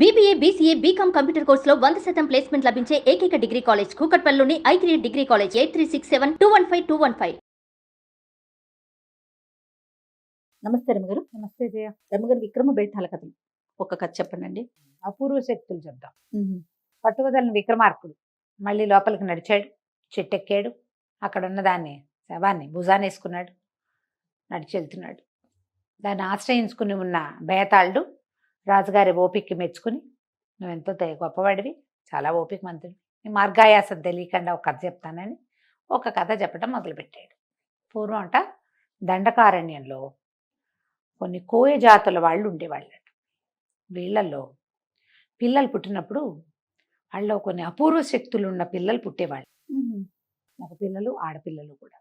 BBA, BCA, BCom computer కోర్సులో 100% placement లభించే ఏకైక డిగ్రీ కాలేజ్ కూకట్పల్లిలోని i3 డిగ్రీ కాలేజ్ 8367215215. నమస్తే రమగారు. నమస్తే జయ. రమగారు, విక్రమ బేతాళ కథలు ఒక కథ చెప్పండి. అపూర్వ శక్తులు చెప్దాం. పట్టువదలని విక్రమార్కుడు మళ్ళీ లోపలికి నడిచాడు, చెట్టెక్కాడు, అక్కడ ఉన్న దాన్ని శవాన్ని భుజానేసుకున్నాడు, నడిచి వెళ్తున్నాడు. దాన్ని ఆశ్రయించుకుని ఉన్న బేతాళుడు రాజుగారి ఓపికకి మెచ్చుకుని, నువ్వెంతో గొప్పవాడివి, చాలా ఓపిక మంతుడు, నీ మార్గాయాసం తెలియకుండా ఒక కథ చెప్తానని ఒక కథ చెప్పడం మొదలుపెట్టాడు. పూర్వం అంట దండకారణ్యంలో కొన్ని కోయ జాతుల వాళ్ళు ఉండేవాళ్ళు. వీళ్ళల్లో పిల్లలు పుట్టినప్పుడు వాళ్ళలో కొన్ని అపూర్వ శక్తులు ఉన్న పిల్లలు పుట్టేవాళ్ళు. మగ పిల్లలు, ఆడపిల్లలు కూడా.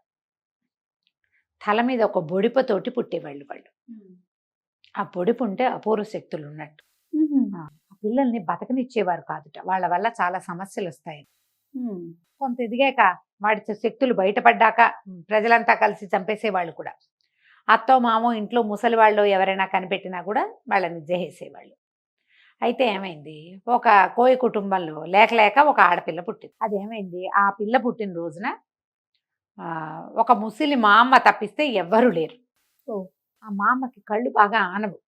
తల మీద ఒక బొడిపతోటి పుట్టేవాళ్ళు వాళ్ళు. ఆ పొడిపు ఉంటే అపూర్వ శక్తులు ఉన్నట్టు. ఆ పిల్లల్ని బతకనిచ్చేవారు కాదుట, వాళ్ళ వల్ల చాలా సమస్యలు వస్తాయి. కొంత ఎదిగాక వాడి శక్తులు బయటపడ్డాక ప్రజలంతా కలిసి చంపేసేవాళ్ళు కూడా. అత్తో మామో ఇంట్లో ముసలి వాళ్ళు ఎవరైనా కనిపెట్టినా కూడా వాళ్ళని జేసేసేవాళ్ళు. అయితే ఏమైంది, ఒక కోయ కుటుంబంలో లేక లేక ఒక ఆడపిల్ల పుట్టింది. అదేమైంది, ఆ పిల్ల పుట్టిన రోజున ఒక ముసలి మా అమ్మ తప్పిస్తే ఎవ్వరూ లేరు. సో ఆ మా అమ్మకి కళ్ళు బాగా ఆనవు.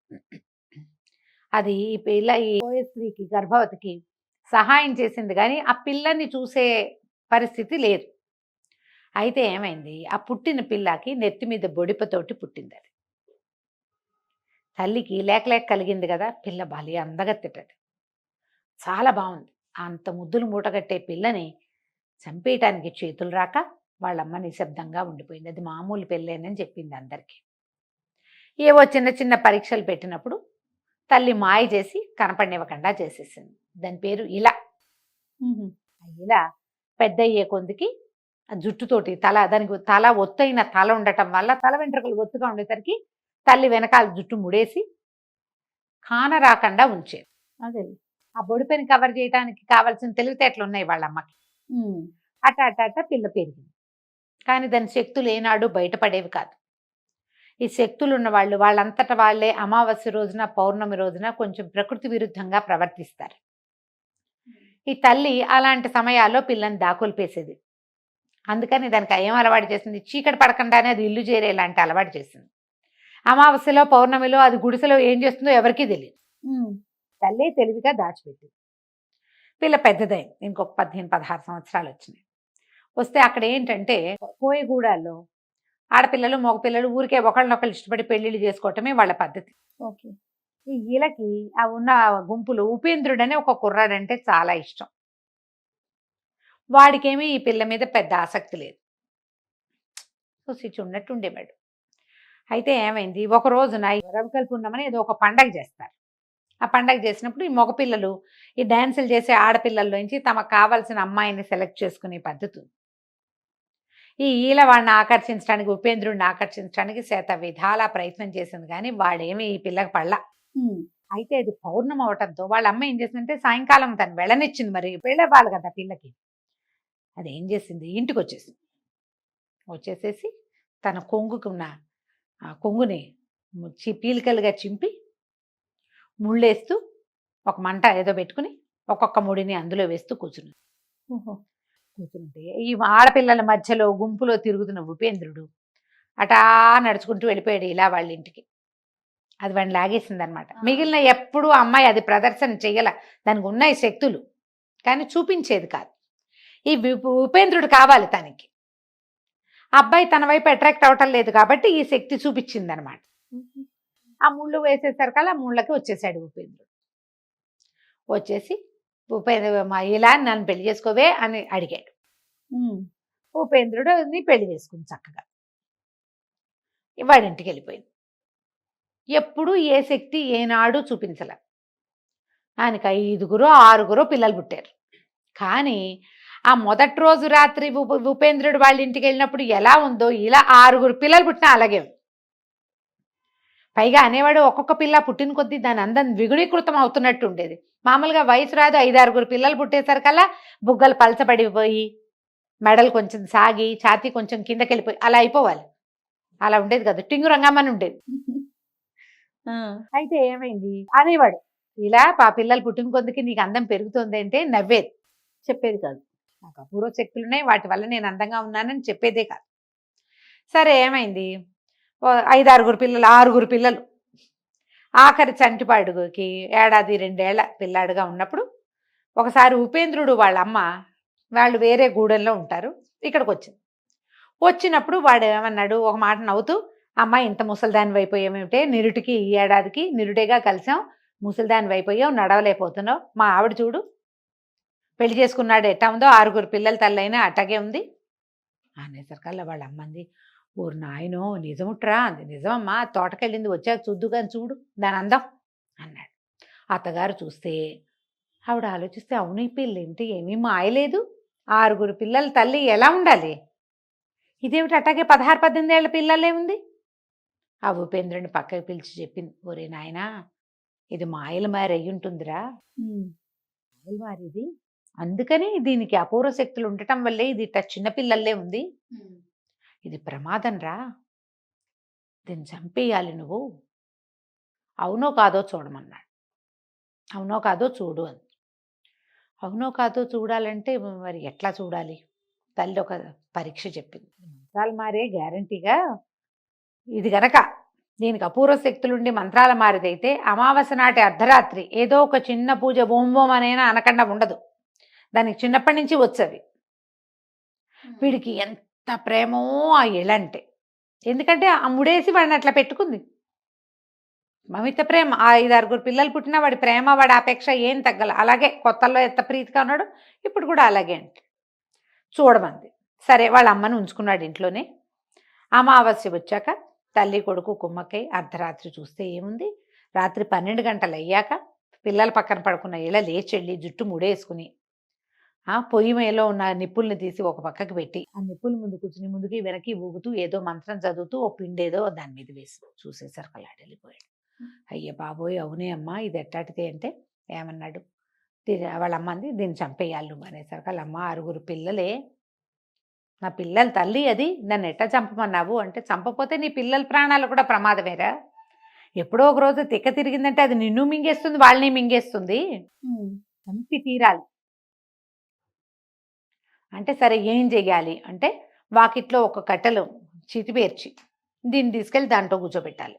అది ఈ పిల్ల, ఈ కోయ స్త్రీకి, గర్భవతికి సహాయం చేసింది కానీ ఆ పిల్లని చూసే పరిస్థితి లేదు. అయితే ఏమైంది, ఆ పుట్టిన పిల్లకి నెత్తి మీద బొడిపతోటి పుట్టింది. అది తల్లికి లేక లేక కలిగింది కదా, పిల్ల బాలి అందగత్తెటది, చాలా బాగుంది. అంత ముద్దులు మూటగట్టే పిల్లని చంపేయటానికి చేతులు రాక వాళ్ళమ్మ నిశ్శబ్దంగా ఉండిపోయింది. అది మామూలు పెళ్ళేనని చెప్పింది అందరికీ. ఏవో చిన్న చిన్న పరీక్షలు పెట్టినప్పుడు తల్లి మాయ చేసి కనపడినివ్వకుండా చేసేసింది. దాని పేరు ఇలా. ఇలా పెద్ద అయ్యే కొందికి ఆ జుట్టుతోటి దానికి తల ఒత్తైన తల ఉండటం వల్ల తల వెంట్రుకలు ఒత్తుగా ఉండేసరికి తల్లి వెనకాల జుట్టు ముడేసి కాన రాకుండా ఉంచేది. అదే ఆ బొడిపెని కవర్ చేయడానికి కావాల్సిన తెలివితేటలు ఉన్నాయి వాళ్ళ అమ్మకి. అట అట అట పిల్ల పెరిగింది. కానీ దాని శక్తులు ఏనాడు బయటపడేవి కాదు. ఈ శక్తులు ఉన్న వాళ్ళు వాళ్ళంతటా వాళ్ళే అమావాస్య రోజున, పౌర్ణమి రోజున కొంచెం ప్రకృతి విరుద్ధంగా ప్రవర్తిస్తారు. ఈ తల్లి అలాంటి సమయాల్లో పిల్లని దాకులిపేసేది. అందుకని దానికి ఏం అలవాటు చేసింది, చీకటి పడకుండానే అది ఇల్లు చేరేలాంటి అలవాటు చేసింది. అమావాస్యలో, పౌర్ణమిలో అది గుడిసెలో ఏం చేస్తుందో ఎవరికీ తెలియదు. తల్లి తెలివిగా దాచిపెట్టింది. పిల్ల పెద్దదైంది, ఇంకొక 15-16 సంవత్సరాలు వచ్చినాయి. వస్తే అక్కడ ఏంటంటే కోయగూడాల్లో ఆడపిల్లలు, మగపిల్లలు ఊరికే ఒకళ్ళనొకళ్ళు ఇష్టపడి పెళ్లిళ్ళు చేసుకోవటమే వాళ్ళ పద్ధతి. ఓకే. ఈ ఈలకి ఆ ఉన్న గుంపులు ఉపేంద్రుడనే ఒక కుర్రాడంటే చాలా ఇష్టం. వాడికేమీ ఈ పిల్ల మీద పెద్ద ఆసక్తి లేదు. చూసి ఉన్నట్టు ఉండేవాడు. అయితే ఏమైంది, ఒక రోజున రవికల్ పున్నమని ఏదో ఒక పండగ చేస్తారు. ఆ పండగ చేసినప్పుడు ఈ మగపిల్లలు ఈ డ్యాన్సులు చేసే ఆడపిల్లల్లోంచి తమకు కావాల్సిన అమ్మాయిని సెలెక్ట్ చేసుకునే పద్ధతి. ఈ ఈల వాడిని ఆకర్షించడానికి, ఉపేంద్రుడిని ఆకర్షించడానికి శత విధాలా ప్రయత్నం చేసింది కానీ వాడేమి ఈ పిల్లకి పడలా. అయితే అది పౌర్ణమి అవటంతో వాళ్ళ అమ్మ ఏం చేసిందంటే సాయంకాలం తను వెళ్ళనిచ్చింది. మరి వెళ్ళవాలి కదా పిల్లకి. అది ఏం చేసింది, ఇంటికి వచ్చేసేసి తన కొంగుకున్న ఆ కొంగుని పీలికలుగా చింపి ముళ్ళేస్తూ ఒక మంట ఏదో పెట్టుకుని ఒక్కొక్క ముడిని అందులో వేస్తూ కూర్చుంది. కూర్చుంటే ఈ ఆడపిల్లల మధ్యలో గుంపులో తిరుగుతున్న ఉపేంద్రుడు అటా నడుచుకుంటూ వెళ్ళిపోయాడు ఇలా వాళ్ళ ఇంటికి. అది వాడిని లాగేసింది అనమాట. మిగిలిన ఎప్పుడు అమ్మాయి అది ప్రదర్శన చెయ్యాల, దానికి ఉన్నాయి శక్తులు కానీ చూపించేది కాదు. ఈ ఉపేంద్రుడు కావాలి తనకి. అబ్బాయి తన వైపు అట్రాక్ట్ అవటం లేదు కాబట్టి ఈ శక్తి చూపించింది అనమాట. ఆ ముళ్ళు వేసేసరికల్లా ముళ్ళకి వచ్చేసాడు ఉపేంద్రుడు. వచ్చేసి ఇలా నన్ను పెళ్లి చేసుకోవే అని అడిగాడు. ఉపేంద్రుడు నీ పెళ్లి చేసుకుంది చక్కగా. వాడింటికి వెళ్ళిపోయింది. ఎప్పుడు ఏ శక్తి ఏనాడు చూపించలే. ఆయనకి 5-6 పిల్లలు పుట్టారు. కానీ ఆ మొదటి రోజు రాత్రి ఉపేంద్రుడు వాళ్ళ ఇంటికి వెళ్ళినప్పుడు ఎలా ఉందో ఇలా 6 పిల్లలు పుట్టినా అలాగే ఉంది. పైగా అనేవాడు ఒక్కొక్క పిల్ల పుట్టిన కొద్దీ దాని అందం ద్విగుణీకృతం అవుతున్నట్టు ఉండేది. మామూలుగా వయసు రాదు, 5-6 పిల్లలు పుట్టేసరికల్లా బుగ్గలు పలచబడిపోయి, మెడలు కొంచెం సాగి, ఛాతీ కొంచెం కిందకి వెళ్ళిపోయి అలా అయిపోవాలి. అలా ఉండేది కదా, టింగు రంగమ్మని ఉండేది. అయితే ఏమైంది అనేవాడు, ఇలా పిల్లలు పుట్టిన కొద్దికి నీకు అందం పెరుగుతుంది అంటే నవ్వేది. చెప్పేది కాదు. నాకు అపూర్వ శక్తులు ఉన్నాయి, వాటి వల్ల నేను అందంగా ఉన్నానని చెప్పేదే కాదు. సరే ఏమైంది, 5-6 పిల్లలు, 6 పిల్లలు. ఆఖరి చంటిపాడుకి 1-2 ఏళ్ల పిల్లాడుగా ఉన్నప్పుడు ఒకసారి ఉపేంద్రుడు వాళ్ళ అమ్మ, వాళ్ళు వేరే గూడెంలో ఉంటారు, ఇక్కడికి వచ్చింది. వచ్చినప్పుడు వాడు ఏమన్నాడు, ఒక మాట నవ్వుతూ, అమ్మ ఇంత ముసలిదాని అయిపోయామేమిటే, నిరుటికి ఈ ఏడాదికి నిరుడేగా కలిసాం, ముసలిదాని అయిపోయావు, నడవలేకపోతున్నావు, మా ఆవిడ చూడు పెళ్లి చేసుకున్నాడు ఎట్టా ఉందో, 6 పిల్లల తల్లైనా అట్టాగే ఉంది అనేసరికల్లా వాళ్ళ అమ్మంది, ఊరు నాయనో నిజముట్రా అంది. నిజమమ్మా, తోటకెళ్ళింది, వచ్చాక చూద్దు కానీ చూడు దాని అందం అన్నాడు. అత్తగారు చూస్తే ఆవిడ ఆలోచిస్తే, అవును ఈ పిల్లేంటి ఏమీ మాయలేదు, 6 పిల్లల తల్లి ఎలా ఉండాలి, ఇదేమిటి అట్టాగే 16-18 ఏళ్ల పిల్లలే ఉంది. ఆ ఉపేంద్రుని పక్కకి పిలిచి చెప్పింది, ఒరే నాయనా ఇది మాయల మారి అయ్యి ఉంటుందిరా, మాయల మారి ఇది, అందుకని దీనికి అపూర్వ శక్తులు ఉండటం వల్లే ఇది ఇట్ట చిన్నపిల్లల్లే ఉంది, ఇది ప్రమాదం రా, దీన్ని చంపేయాలి నువ్వు, అవునో కాదో చూడమన్నాడు. అవునో కాదో చూడు అని. అవునో కాదో చూడాలంటే మరి ఎట్లా చూడాలి, తల్లి ఒక పరీక్ష చెప్పింది. మంత్రాల మారే గ్యారంటీగా ఇది గనక దీనికి అపూర్వ శక్తులుండి మంత్రాల మారిదైతే అమావాస్య నాటి అర్ధరాత్రి ఏదో ఒక చిన్న పూజ ఓం ఓం అనైనా అనకుండా ఉండదు, దానికి చిన్నప్పటి నుంచి వచ్చేవి. వీడికి ఎంత ప్రేమో ఆ ఇళంటే, ఎందుకంటే ఆ ముడేసి వాడిని అట్లా పెట్టుకుంది. మమిత ప్రేమ, ఆ 5-6 పిల్లలు పుట్టినా వాడి ప్రేమ, వాడి అపేక్ష ఏం తగ్గల, అలాగే కొత్తల్లో ఎంత ప్రీతిగా ఉన్నాడు ఇప్పుడు కూడా అలాగే అంటే చూడమంది. సరే వాళ్ళ అమ్మని ఉంచుకున్నాడు ఇంట్లోనే. అమావాస్య వచ్చాక తల్లి కొడుకు కుమ్మక్కై అర్ధరాత్రి చూస్తే ఏముంది, రాత్రి 12 గంటలు అయ్యాక పిల్లల పక్కన పడుకున్న ఇళ్ళ లేచి వెళ్ళి జుట్టు ముడేసుకుని పొయ్యి మేలో ఉన్న నిప్పుల్ని తీసి ఒక పక్కకి పెట్టి ఆ నిప్పుల ముందు కూర్చుని ముందుకి వెనక్కి ఊగుతూ ఏదో మంత్రం చదువుతూ ఓ పిండేదో దాని మీద వేసి చూసేసరికి అలా వెళ్ళిపోయాడు. అయ్య బాబోయ్ అవునే అమ్మా ఇది ఎట్టాటితే అంటే ఏమన్నాడు, వాళ్ళ అమ్మ అంది, దీన్ని చంపేయాలి నువ్వు అనేసరికి వాళ్ళ అమ్మ 6 పిల్లలే, నా పిల్లల తల్లి అది, నన్ను ఎట్టా చంపమన్నావు అంటే, చంపపోతే నీ పిల్లల ప్రాణాలు కూడా ప్రమాదమేరా, ఎప్పుడో ఒక రోజు తిక్క తిరిగిందంటే అది నిన్ను మింగేస్తుంది వాళ్ళని మింగేస్తుంది, చంపి తీరాలి అంటే. సరే ఏం చెయ్యాలి అంటే, వాకిట్లో ఒక కట్టెలు చితిపేర్చి దీన్ని తీసుకెళ్ళి దాంట్లో కూర్చోబెట్టాలి,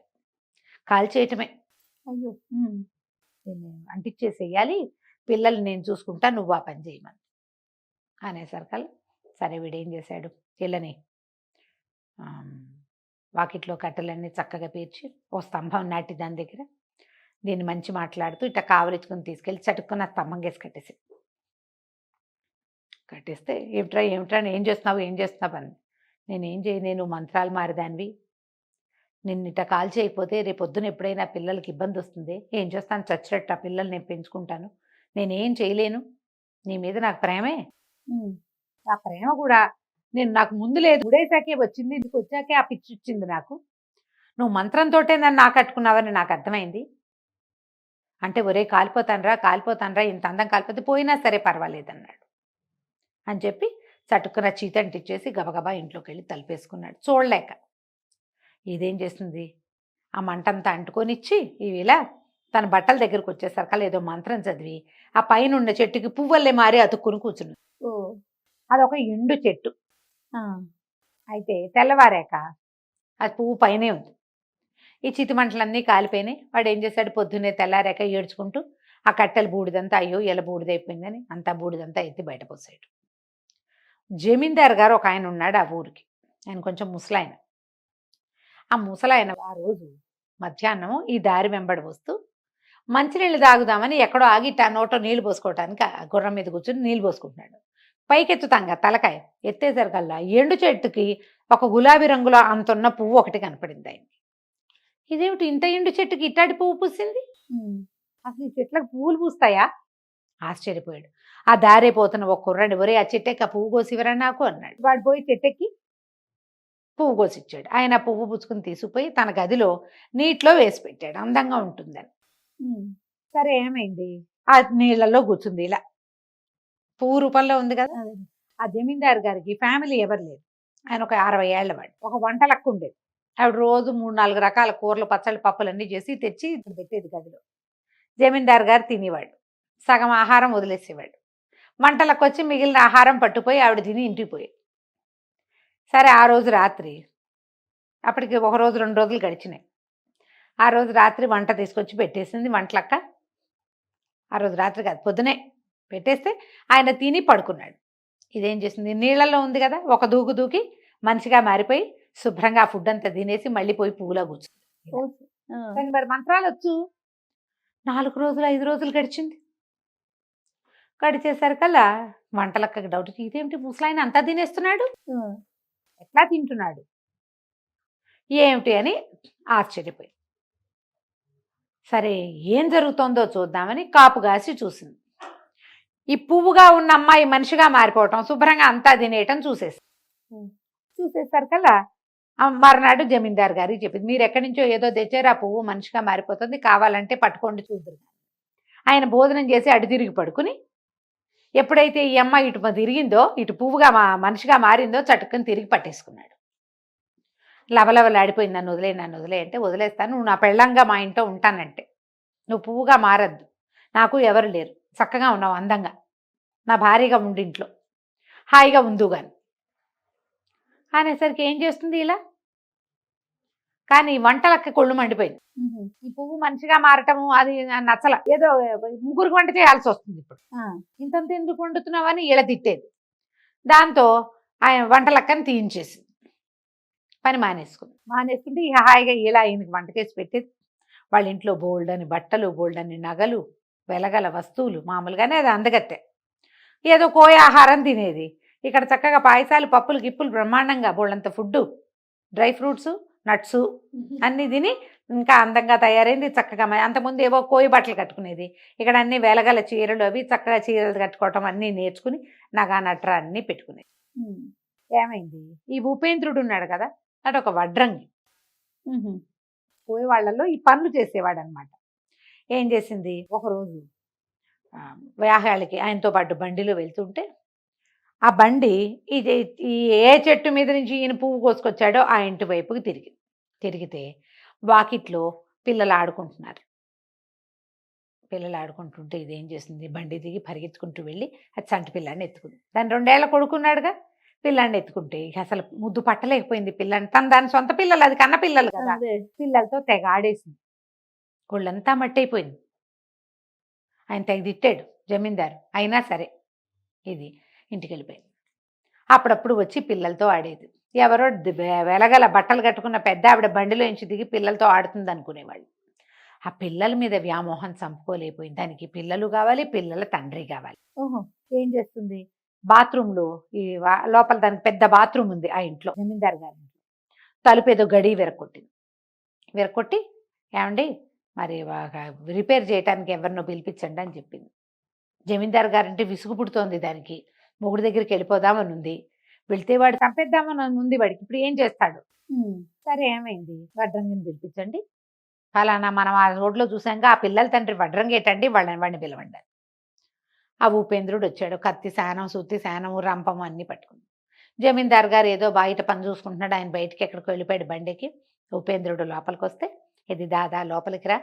కాల్ చేయటమే. అయ్యో దీన్ని అంటించేసేయాలి, పిల్లల్ని నేను చూసుకుంటా, నువ్వు ఆ పని చేయమని అనేసరికల్ సరే వీడేం చేశాడు, పిల్లని వాకిట్లో కట్టెలన్నీ చక్కగా పేర్చి ఓ స్తంభం నాటి దాని దగ్గర దీన్ని మంచి మాట్లాడుతూ ఇట్లా కావలించుకొని తీసుకెళ్ళి చటుక్కున్న స్తంభం కేసి కట్టేస్తే ఏమిట్రా ఏం చేస్తున్నావు అని, నేనేం చేయ, నేను మంత్రాలు మారిదానివి, నిన్ను ఇట్లా కాల్ చేయకపోతే రేపొద్దున ఎప్పుడైనా పిల్లలకి ఇబ్బంది వస్తుంది, ఏం చేస్తాను చచ్చినట్టు ఆ పిల్లలు నేను పెంచుకుంటాను, నేనేం చేయలేను, నీ మీద నాకు ప్రేమే, ఆ ప్రేమ కూడా నేను నాకు ముందు లేదు, ఉడేసాకే వచ్చింది, ఇందుకు వచ్చాకే ఆ పిచ్చి వచ్చింది నాకు, నువ్వు మంత్రంతోటే నన్ను నాకట్టుకున్నావని నాకు అర్థమైంది అంటే, ఒరే కాలిపోతానరా ఇంత అందం కాలిపోతే పోయినా సరే పర్వాలేదన్నాడు అని చెప్పి చటుక్కున చీతంటిచ్చేసి గబగబా ఇంట్లోకి వెళ్ళి తలుపేసుకున్నాడు. చూడలేక ఇదేం చేస్తుంది, ఆ మంటంతా అంటుకొనిచ్చి ఇలా తన బట్టల దగ్గరకు వచ్చేసరికి ఏదో మంత్రం చదివి ఆ పైన ఉన్న చెట్టుకి పువ్వుల్లే మారి అతుక్కుని కూర్చున్నాడు. అదొక ఎండు చెట్టు. అయితే తెల్లవారాక అది పువ్వు పైనే ఉంది, ఈ చితిమంటలన్నీ కాలిపోయినాయి. వాడు ఏం చేశాడు, పొద్దున్నే తెల్లారాక ఏడ్చుకుంటూ ఆ కట్టెల బూడిదంతా, అయ్యో ఎలా బూడిదైపోయిందని అంతా బూడిదంతా ఎత్తి బయట పోసాడు. జమీందారు గారు ఒక ఆయన ఉన్నాడు ఆ ఊరికి, ఆయన కొంచెం ముసలాయన. ఆ ముసలాయన ఆ రోజు మధ్యాహ్నం ఈ దారి వెంబడి వస్తూ మంచినీళ్ళు తాగుదామని ఎక్కడో ఆగి నోట్లో నీళ్లు పోసుకోవటానికి ఆ గుర్రం మీద కూర్చొని నీళ్లు పోసుకుంటున్నాడు. పైకెత్తుతాంగా తలకాయ ఎత్తేసరికల్లా ఎండు చెట్టుకి ఒక గులాబీ రంగులో అంతున్న పువ్వు ఒకటి కనపడింది ఆయనకి. ఇదేమిటి ఇంత ఎండు చెట్టుకి ఇట్టాటి పువ్వు పూసింది, అసలు ఈ చెట్లకు పువ్వులు పూస్తాయా ఆశ్చర్యపోయాడు. ఆ దారే పోతున్న ఒక కుర్రాడు, ఒరే ఆ చెట్టెక్కి ఆ పువ్వు కోసివరా నాకు అన్నాడు. వాడు పోయి చెట్టెక్కి పువ్వు కోసిచ్చాడు. ఆయన పువ్వు పుచ్చుకుని తీసుకుపోయి తన గదిలో నీటిలో వేసి పెట్టాడు, అందంగా ఉంటుందని. సరే ఏమైంది, ఆ నీళ్ళల్లో కూర్చుంది ఇలా, పువ్వు రూపంలో ఉంది కదా. ఆ జమీందారు గారికి ఫ్యామిలీ ఎవరు లేరు, ఆయన ఒక 60 ఏళ్ల వాడు. ఒక వంట లెక్క ఉండేది, ఆవిడ రోజు 3-4 రకాల కూరలు పచ్చళ్ళు పప్పులన్నీ చేసి తెచ్చి పెట్టేది గదిలో. జమీందార్ గారు తినేవాడు, సగం ఆహారం వదిలేసేవాడు. వంటలకు వచ్చి మిగిలిన ఆహారం పట్టుపోయి ఆవిడ తిని ఇంటికి పోయేది. సరే ఆ రోజు రాత్రి, అప్పటికి ఒక రోజు 2 రోజులు గడిచినాయి. ఆ రోజు రాత్రి వంట తీసుకొచ్చి పెట్టేసింది వంటలక్క. ఆ రోజు రాత్రి కాదు, పొద్దునే పెట్టేస్తే ఆయన తిని పడుకున్నాడు. ఇదేం చేసింది, నీళ్ళల్లో ఉంది కదా, ఒక దూకు దూకి మనిషిగా మారిపోయి శుభ్రంగా ఆ ఫుడ్ అంతా తినేసి మళ్ళీ పోయి పువ్వులా కూర్చుంది. కానీ మరి మంత్రాలు వచ్చు. 4 రోజులు 5 రోజులు గడిచింది. గడిచేసరికల్లా వంటలక్కకి డౌట్, ఇదేమిటి ముసలాయన అంతా తినేస్తున్నాడు, ఎట్లా తింటున్నాడు ఏమిటి అని ఆశ్చర్యపోయి, సరే ఏం జరుగుతోందో చూద్దామని కాపు కాసి చూసింది. ఈ పువ్వుగా ఉన్న అమ్మాయి మనిషిగా మారిపోవటం, శుభ్రంగా అంతా తినేయటం చూసేసరికల్లా మర్నాడు జమీందార్ గారికి చెప్పింది, మీరు ఎక్కడి నుంచో ఏదో తెచ్చారు, ఆ పువ్వు మనిషిగా మారిపోతుంది, కావాలంటే పట్టుకోండి చూద్దరు. ఆయన భోజనం చేసి అటు తిరిగి పడుకుని, ఎప్పుడైతే ఈ అమ్మాయి ఇటు తిరిగిందో, ఇటు పువ్వుగా మనిషిగా మారిందో చటుక్కుని తిరిగి పట్టేసుకున్నాడు. లవలవలాడిపోయింది, నన్ను వదిలే అంటే, వదిలేస్తాను, నువ్వు నా పెళ్ళంగా మా ఇంట్లో ఉంటానంటే, నువ్వు పువ్వుగా మారద్దు, నాకు ఎవరు లేరు, చక్కగా ఉన్నావు అందంగా, నా భార్యగా ఉండి ఇంట్లో హాయిగా ఉందు గాని అనేసరికి ఏం చేస్తుంది ఇలా. కానీ వంటలకి కొళ్ళు మండిపోయింది. ఈ పువ్వు మనిషిగా మారటము అది నచ్చల, ఏదో ముగ్గురికి వంట చేయాల్సి వస్తుంది ఇప్పుడు, ఇంతంత ఎందుకు వండుతున్నావని ఇలా తిట్టేది. దాంతో ఆయన వంటలక్కని తీయించేసింది, పని మానేసుకుంటే ఇక హాయిగా ఇలా ఆయనకి వంట చేసి పెట్టేది. వాళ్ళ ఇంట్లో బోల్డని బట్టలు, బోల్డని నగలు, వెలగల వస్తువులు, మామూలుగానే అది అందగత్తె, ఏదో కోయ ఆహారం తినేది. ఇక్కడ చక్కగా పాయసాలు, పప్పులు, గిప్పులు బ్రహ్మాండంగా బోళ్ళంత ఫుడ్డు, డ్రై ఫ్రూట్స్, నట్స్ అన్నీ తిని ఇంకా అందంగా తయారైంది. చక్కగా అంతకుముందు ఏవో కోయి బట్టలు కట్టుకునేది, ఇక్కడ అన్ని వెలగల చీరలు, అవి చక్కగా చీరలు కట్టుకోవటం అన్నీ నేర్చుకుని నగా నట్ర అన్నీ పెట్టుకునేది. ఏమైంది, ఈ ఉపేంద్రుడు ఉన్నాడు కదా, అటు ఒక వడ్రంగి, కోయి వాళ్ళల్లో ఈ పనులు చేసేవాడు అనమాట. ఏం చేసింది, ఒకరోజు వ్యాహాలకి ఆయనతో పాటు బండిలో వెళ్తుంటే, ఆ బండి ఈ ఏ చెట్టు మీద నుంచి ఈయన పువ్వు కోసుకొచ్చాడో ఆ ఇంటి వైపుకి తిరిగితే వాకిట్లో పిల్లలు ఆడుకుంటున్నారు. పిల్లలు ఆడుకుంటుంటే ఇదేం చేసింది, బండి దిగి పరిగెత్తుకుంటూ వెళ్ళి అది చంటి పిల్లాన్ని ఎత్తుకుంది. దాని 2 ఏళ్ల కొడుకున్నాడుగా, పిల్లాన్ని ఎత్తుకుంటే ఇక అసలు ముద్దు పట్టలేకపోయింది. పిల్లని దాని సొంత పిల్లలు, అది కన్న పిల్లలు కదా, పిల్లలతో తెగ ఆడేసింది, ఒళ్ళంతా మట్టయిపోయింది. ఆయన తెగ తిట్టాడు జమీందారు, అయినా సరే ఇది ఇంటికి వెళ్ళిపోయింది. అప్పుడప్పుడు వచ్చి పిల్లలతో ఆడేది. ఎవరో వెలగల బట్టలు కట్టుకున్న పెద్ద ఆవిడ బండిలో నుంచి దిగి పిల్లలతో ఆడుతుంది అనుకునేవాళ్ళు. ఆ పిల్లల మీద వ్యామోహం చంపుకోలేకపోయింది. దానికి పిల్లలు కావాలి, పిల్లల తండ్రి కావాలి. ఏం చేస్తుంది, బాత్రూంలో ఈ లోపల దానికి పెద్ద బాత్రూమ్ ఉంది ఆ ఇంట్లో, జమీందార్ గారి ఇంట్లో, తలుపు ఏదో గడి విరకొట్టి ఏమండి మరి రిపేర్ చేయడానికి ఎవరినో పిలిపించండి అని చెప్పింది. జమీందార్ గారంటే విసుగు పుడుతోంది దానికి, మొగుడి దగ్గరికి వెళ్ళిపోదామని ఉంది, వెళ్తే వాడు చంపేద్దామని ఉంది వాడికి, ఇప్పుడు ఏం చేస్తాడు. సరే ఏమైంది, వడ్రంగిని పిలిపించండి, ఫలానా మనం ఆ రోడ్లో చూసాక ఆ పిల్లల తండ్రి వడ్రంగి ఏంటండి, వాడిని పిలవండి. ఆ ఉపేంద్రుడు వచ్చాడు, కత్తి శానం, సుత్తి శానము, రంపము అన్నీ పట్టుకుంది. జమీందార్ గారు ఏదో బయట పని చూసుకుంటున్నాడు, ఆయన బయటికి ఎక్కడికి వెళ్ళిపోయాడు బండికి. ఉపేంద్రుడు లోపలికి వస్తే, ఇది దాదా లోపలికి రా,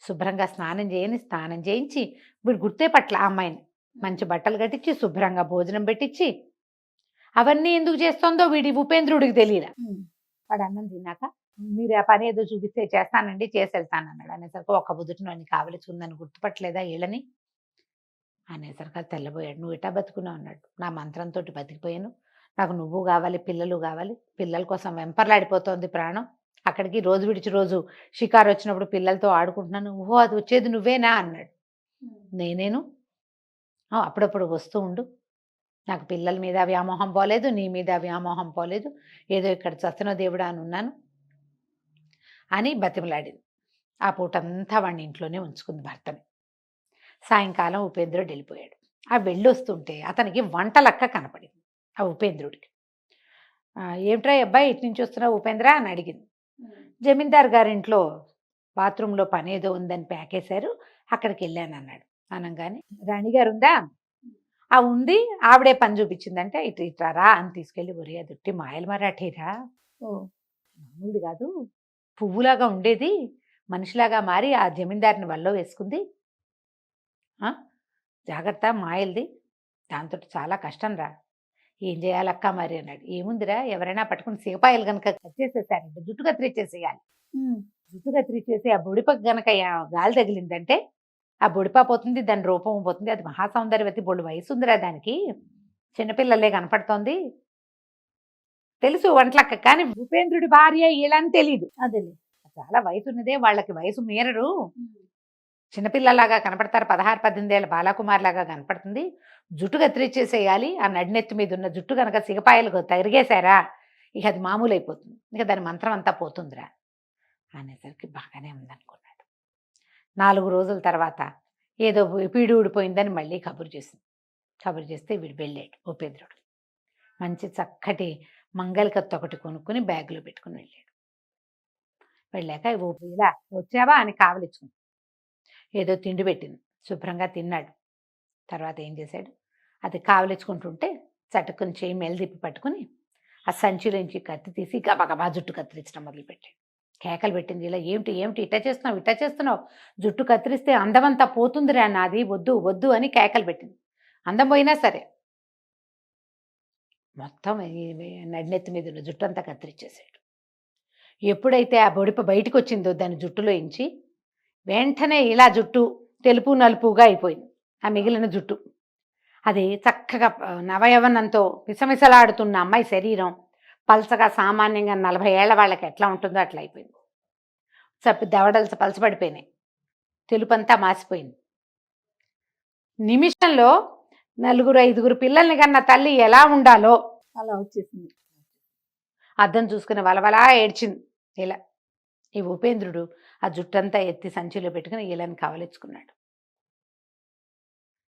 శుభ్రంగా స్నానం చేయించి, వీడు గుర్తే పట్ల ఆ అమ్మాయిని మంచి బట్టలు కట్టించి శుభ్రంగా భోజనం పెట్టించి, అవన్నీ ఎందుకు చేస్తోందో వీడి ఉపేంద్రుడికి తెలియదు. వాడు అన్నం తిన్నాక, మీరు ఆ పని ఏదో చూపిస్తే చేస్తానండి, చేసి వెళ్తాను అన్నాడు. అనేసరికి ఒక్క బుదుటిని అని కావలిచుందని గుర్తుపట్టలేదా వీళ్ళని అనేసరికి అది తెల్లబోయాడు. నువ్వు ఇటా బతుకున్నావు అన్నాడు. నా మంత్రంతో బతికిపోయాను, నాకు నువ్వు కావాలి, పిల్లలు కావాలి, పిల్లల కోసం వెంపర్లాడిపోతోంది ప్రాణం, అక్కడికి రోజు విడిచి రోజు షికారు వచ్చినప్పుడు పిల్లలతో ఆడుకుంటున్నాను, ఓహో అది వచ్చేది నువ్వేనా అన్నాడు. నేనేను, అప్పుడప్పుడు వస్తూ ఉండు, నాకు పిల్లల మీద వ్యామోహం పోలేదు, నీ మీద వ్యామోహం పోలేదు, ఏదో ఇక్కడ చస్తున్న దేవుడా అని ఉన్నాను అని బతిమలాడింది. ఆ పూటంతా వాడిని ఇంట్లోనే ఉంచుకుంది భర్తని. సాయంకాలం ఉపేంద్రుడు వెళ్ళిపోయాడు. ఆ వెళ్ళొస్తుంటే అతనికి వంటలక్క కనపడింది ఆ ఉపేంద్రుడికి. ఏమిట్రా అబ్బాయి ఇటు నుంచి వస్తున్నావు ఉపేంద్ర అని అడిగింది. జమీందార్ గారింట్లో బాత్రూంలో పని ఏదో ఉందని ప్యాకేశారు, అక్కడికి వెళ్ళాను అన్నాడు. అనగానే రాణిగారు ఉందా, ఆ ఉంది, ఆవిడే పని చూపించిందంటే ఇట్రారా అని తీసుకెళ్ళి, ఒరే అదుట్టి మాయలు మరాఠీరా, మామూలుది కాదు, పువ్వులాగా ఉండేది మనిషిలాగా మారి ఆ జమీందారిని వల్ల వేసుకుంది, ఆ? జాగ్రత్త మాయలది, దాంతో చాలా కష్టం రా. ఏం చేయాలక్క మరి అన్నాడు. ఏముందిరా, ఎవరైనా పట్టుకుని సిగపాయలు కనుక కత్తిసేసారంటే జుట్టు కత్తిరించేసేయాలి. జుట్టు కత్తిరించేసి ఆ బొడిపకు గనక గాలి తగిలిందంటే ఆ బొడిపా పోతుంది, దాని రూపం పోతుంది. అది మహాసౌందర్యవతి, బొళ్ళు వయసు ఉందిరా దానికి, చిన్నపిల్లలే కనపడుతోంది. తెలుసు వంటలక్క, కానీ భూపేంద్రుడి భార్య ఇలా అని తెలీదు. అదేలే. చాలా వయసు ఉన్నదే, వాళ్ళకి వయసు మీరరు, చిన్నపిల్లలాగా కనపడతారు. 16-18 ఏళ్ళ బాలకుమార్ లాగా కనపడుతుంది. జుట్టు కత్తిరించేసేయాలి. ఆ నడినెత్తి మీద ఉన్న జుట్టు కనుక సిగపాయలు తరిగేశారా ఇక అది మామూలు అయిపోతుంది, ఇక దాని మంత్రం అంతా పోతుందిరా అనేసరికి బాగానే ఉందనుకున్నాడు. 4 రోజుల తర్వాత ఏదో పీడి ఊడిపోయిందని మళ్ళీ కబురు చేసింది. కబురు చేస్తే వీడు వెళ్ళాడు ఉపేంద్రుడు. మంచి చక్కటి మంగళకత్తి ఒకటి కొనుక్కుని బ్యాగ్లో పెట్టుకుని వెళ్ళాడు. వెళ్ళాక ఇలా వచ్చావా అని కావలిచ్చుకుంది. ఏదో తిండి పెట్టింది, శుభ్రంగా తిన్నాడు. తర్వాత ఏం చేశాడు, అది కావలించుకుంటుంటే చటుకుని చేయి మెలిదిప్పి పట్టుకుని ఆ సంచిలోంచి కత్తి తీసి గబగబా జుట్టు కత్తిరించడం మొదలుపెట్టాడు. కేకలు పెట్టింది, ఇలా ఏమిటి ఏమిటి ఇట్టా చేస్తున్నావు, జుట్టు కత్తిరిస్తే అందమంతా పోతుందిరా నాది, వద్దు వద్దు అని కేకలు పెట్టింది. అందం పోయినా సరే మొత్తం నడినెత్తి మీద ఉన్న జుట్టు అంతా కత్తిరించేసాడు. ఎప్పుడైతే ఆ బొడిప బయటకు వచ్చిందో దాని జుట్టులో ఇంచి వెంటనే ఇలా జుట్టు తెలుపు నలుపుగా అయిపోయింది. ఆ మిగిలిన జుట్టు అది చక్కగా నవయవనంతో మిసమిసలాడుతున్న అమ్మాయి శరీరం పలసగా సామాన్యంగా 40 ఏళ్ల వాళ్ళకి ఎట్లా ఉంటుందో అట్లా అయిపోయింది. దవడలు పలసపడిపోయినాయి, తెలుపంతా మాసిపోయింది. నిమిషంలో 4-5 పిల్లల్ని కన్నా తల్లి ఎలా ఉండాలో అలా వచ్చేసింది. అద్దం చూసుకుని వలవలా ఏడ్చింది. ఇలా ఈ ఉపేంద్రుడు ఆ జుట్టంతా ఎత్తి సంచిలో పెట్టుకుని ఈలని కావలించుకున్నాడు.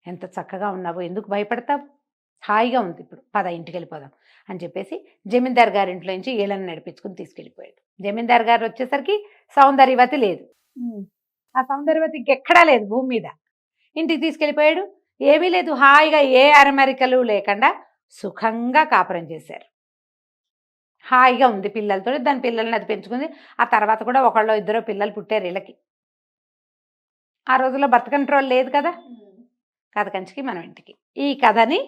ఎంత చక్కగా ఉన్నావో, ఎందుకు భయపడతావు, హాయిగా ఉంది, ఇప్పుడు పద ఇంటికి వెళ్ళిపోదాం అని చెప్పేసి జమీందార్ గారింట్లో నుంచి ఈలని నడిపించుకుని తీసుకెళ్ళిపోయాడు. జమీందార్ గారు వచ్చేసరికి సౌందర్యవతి లేదు. ఆ సౌందర్యవతి ఇంకెక్కడా లేదు భూమి మీద. ఇంటికి తీసుకెళ్ళిపోయాడు. ఏమీ లేదు, హాయిగా ఏ అరమరికలు లేకుండా సుఖంగా కాపురం చేశారు. హాయిగా ఉంది పిల్లలతో. దాని పిల్లల్ని అది పెంచుకుంది. ఆ తర్వాత కూడా 1-2 పిల్లలు పుట్టారు వీళ్ళకి. ఆ రోజుల్లో బర్త్ కంట్రోల్ లేదు కదా. కథ కంచికి మనం ఇంటికి. ఈ కథని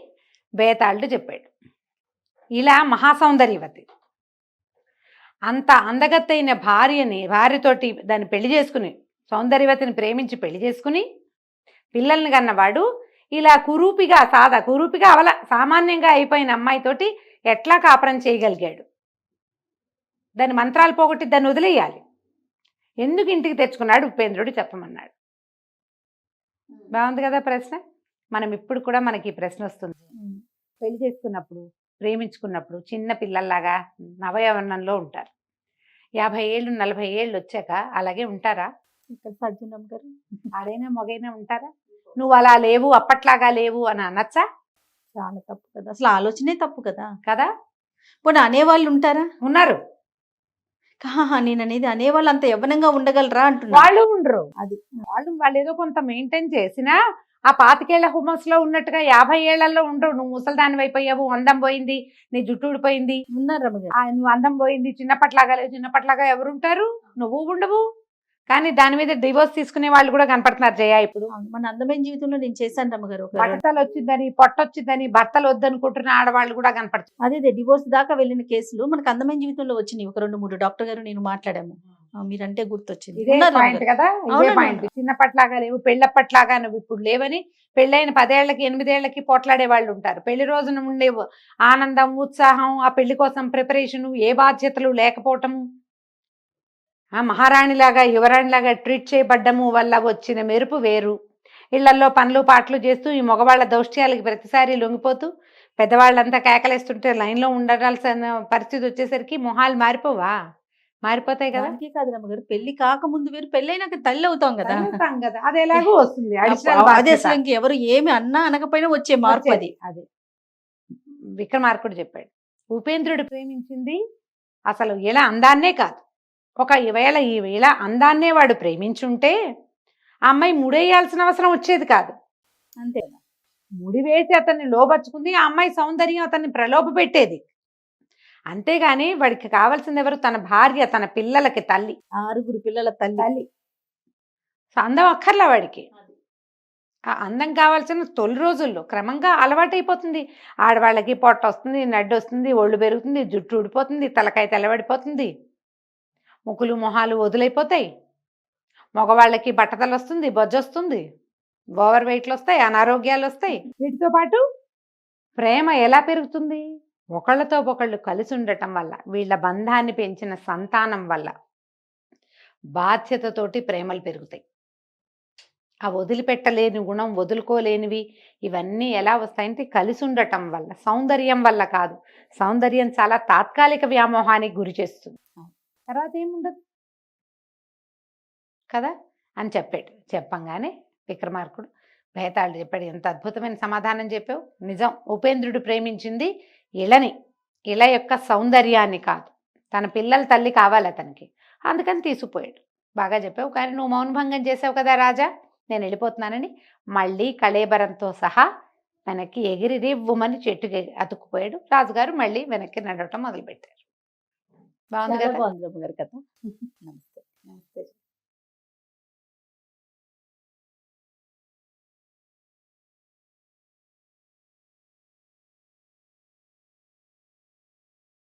బేతాళుడు చెప్పాడు. ఇలా మహాసౌందర్యవతి అంత అందగత్తైన భార్యతోటి దాన్ని పెళ్లి చేసుకుని, సౌందర్యవతిని ప్రేమించి పెళ్లి చేసుకుని పిల్లల్ని కన్నవాడు ఇలా కురూపిగా సామాన్యంగా అయిపోయిన అమ్మాయితోటి ఎట్లా కాపురం చేయగలిగాడు. దాని మంత్రాలు పోగొట్టి దాన్ని వదిలేయాలి. ఎందుకు ఇంటికి తెచ్చుకున్నాడు ఉపేంద్రుడు చెప్పమన్నాడు. బాగుంది కదా ప్రశ్న. మనం ఇప్పుడు కూడా మనకి ఈ ప్రశ్న వస్తుంది. పెళ్లి చేసుకున్నప్పుడు, ప్రేమించుకున్నప్పుడు చిన్న పిల్లల్లాగా నవయవనంలో ఉంటారు. 50 ఏళ్ళు 40 ఏళ్ళు వచ్చాక అలాగే ఉంటారా? ఇక్కడ సజ్జనం గారు ఆడైనా మొగైనా ఉంటారా? నువ్వు అలా లేవు, అప్పట్లాగా లేవు అని అనొచ్చా? చాలా తప్పు కదా, అసలు ఆలోచనే తప్పు కదా. కదా, పోనీ అనేవాళ్ళు ఉంటారా? ఉన్నారు. నేను అనేది అనేవాళ్ళు అంత యవ్వనంగా ఉండగలరా అంటున్నా. వాళ్ళు ఉండరు. అది వాళ్ళు ఏదో కొంత మెయింటైన్ చేసినా ఆ 25 ఏళ్ల హుమస్ లో ఉన్నట్టుగా 50 ఏళ్లలో ఉండవు. నువ్వు ముసలిదాని అయిపోయావు, అందం పోయింది, నీ జుట్టు ఊడిపోయింది, ఉన్నారు రమ్మగారు. నువ్వు అందం పోయింది, చిన్నప్పట్లాగా లేవు. చిన్నప్పట్లాగా ఎవరు ఉంటారు? నువ్వు ఉండవు. కానీ దాని మీద డివోర్స్ తీసుకునే వాళ్ళు కూడా కనపడుతున్నారు జయ ఇప్పుడు. మన అందమైన జీవితంలో నేను చేశాను రమ్మగారు. బట్టలు వచ్చిందని, పొట్టొచ్చిందని భర్తలు వద్దనుకుంటున్న ఆడవాళ్ళు కూడా కనపడుతుంది. అదే డివోర్స్ దాకా వెళ్ళిన కేసులు మనకు అందమైన జీవితంలో వచ్చినాయి. ఒక 2-3 డాక్టర్ గారు నేను మాట్లాడాము. మీరంటే గుర్తొచ్చింది. ఇదే పాయింట్ కదా, ఇదే పాయింట్. చిన్నప్పట్లాగా లేవు, పెళ్ళప్పట్లాగా నువ్వు ఇప్పుడు లేవని పెళ్ళైన 10 ఏళ్లకి 8 ఏళ్లకి పోట్లాడే వాళ్ళు ఉంటారు. పెళ్లి రోజున ఉండే ఆనందం, ఉత్సాహం, ఆ పెళ్లి కోసం ప్రిపరేషన్, ఏ బాధ్యతలు లేకపోవటము, మహారాణిలాగా యువరాణిలాగా ట్రీట్ చేయబడ్డము వల్ల వచ్చిన మెరుపు వేరు. ఇళ్లల్లో పనులు పాటలు చేస్తూ ఈ మగవాళ్ళ దౌష్ట్యాలకి ప్రతిసారి లొంగిపోతూ పెద్దవాళ్ళంతా కేకలేస్తుంటే లైన్లో ఉండాల్సిన పరిస్థితి వచ్చేసరికి మొహాలు మారిపోతాయి కదా. దానికే కాదు రమ్మగారు, పెళ్లి కాకముందు వేరు, పెళ్ళైనాక తల్లి అవుతాం కదా. అది ఎలాగో వస్తుంది. అదే అసలు ఇంకెవరు ఏమి అన్నా అనకపోయినా వచ్చే మార్పు అది. అదే విక్రమార్కుడు చెప్పాడు. ఉపేంద్రుడు ప్రేమించింది అసలు ఇలా అందాన్నే కాదు. ఈవేళ అందాన్నే వాడు ప్రేమించుంటే ఆ అమ్మాయి ముడేయాల్సిన అవసరం వచ్చేది కాదు. అంతే, ముడి వేసి అతన్ని లోబర్చుకుంది. ఆ అమ్మాయి సౌందర్యం అతన్ని ప్రలోభ పెట్టేది. అంతేగాని వాడికి కావాల్సింది ఎవరు? తన భార్య, తన పిల్లలకి తల్లి, 6 పిల్లల తల్లి. అందం అక్కర్లా వాడికి. ఆ అందం కావాల్సిన తొలి రోజుల్లో క్రమంగా అలవాటైపోతుంది. ఆడవాళ్ళకి పొట్ట వస్తుంది, నడ్డి వస్తుంది, ఒళ్ళు పెరుగుతుంది, జుట్టు ఊడిపోతుంది, తలకాయ తెల్లబడిపోతుంది, ముక్కులు మొహాలు వదులైపోతాయి. మగవాళ్ళకి బట్టతల వస్తుంది, బొజ్జొస్తుంది, ఓవర్ వెయిట్లు వస్తాయి, అనారోగ్యాలు వస్తాయి. వీటితో పాటు ప్రేమ ఎలా పెరుగుతుంది? ఒకళ్ళతో ఒకళ్ళు కలిసి ఉండటం వల్ల, వీళ్ళ బంధాన్ని పెంచిన సంతానం వల్ల బాధ్యతతోటి ప్రేమలు పెరుగుతాయి. ఆ వదిలిపెట్టలేని గుణం, వదులుకోలేనివి ఇవన్నీ ఎలా వస్తాయంటే కలిసి ఉండటం వల్ల, సౌందర్యం వల్ల కాదు. సౌందర్యం చాలా తాత్కాలిక వ్యామోహానికి గురి చేస్తుంది, తర్వాత ఏముండదు కదా అని చెప్పాడు. చెప్పంగానే విక్రమార్కుడు భేతాళుడు చెప్పాడు, ఎంత అద్భుతమైన సమాధానం చెప్పావు. నిజం, ఉపేంద్రుడు ప్రేమించింది ఇళని, ఇళ యొక్క సౌందర్యాన్ని కాదు, తన పిల్లల తల్లి కావాలి అతనికి, అందుకని తీసుకుపోయాడు. బాగా చెప్పావు, కానీ నువ్వు మౌనభంగం చేసావు కదా రాజా, నేను వెళ్ళిపోతున్నానని మళ్ళీ కళేబరంతో సహా వెనక్కి ఎగిరి రివ్వుమని చెట్టుకి అతుక్కుపోయాడు. రాజుగారు మళ్ళీ వెనక్కి నడవటం మొదలుపెట్టారు. బాగుంది చాలా కదా. బాగుంది రమ్మ గారి కథ.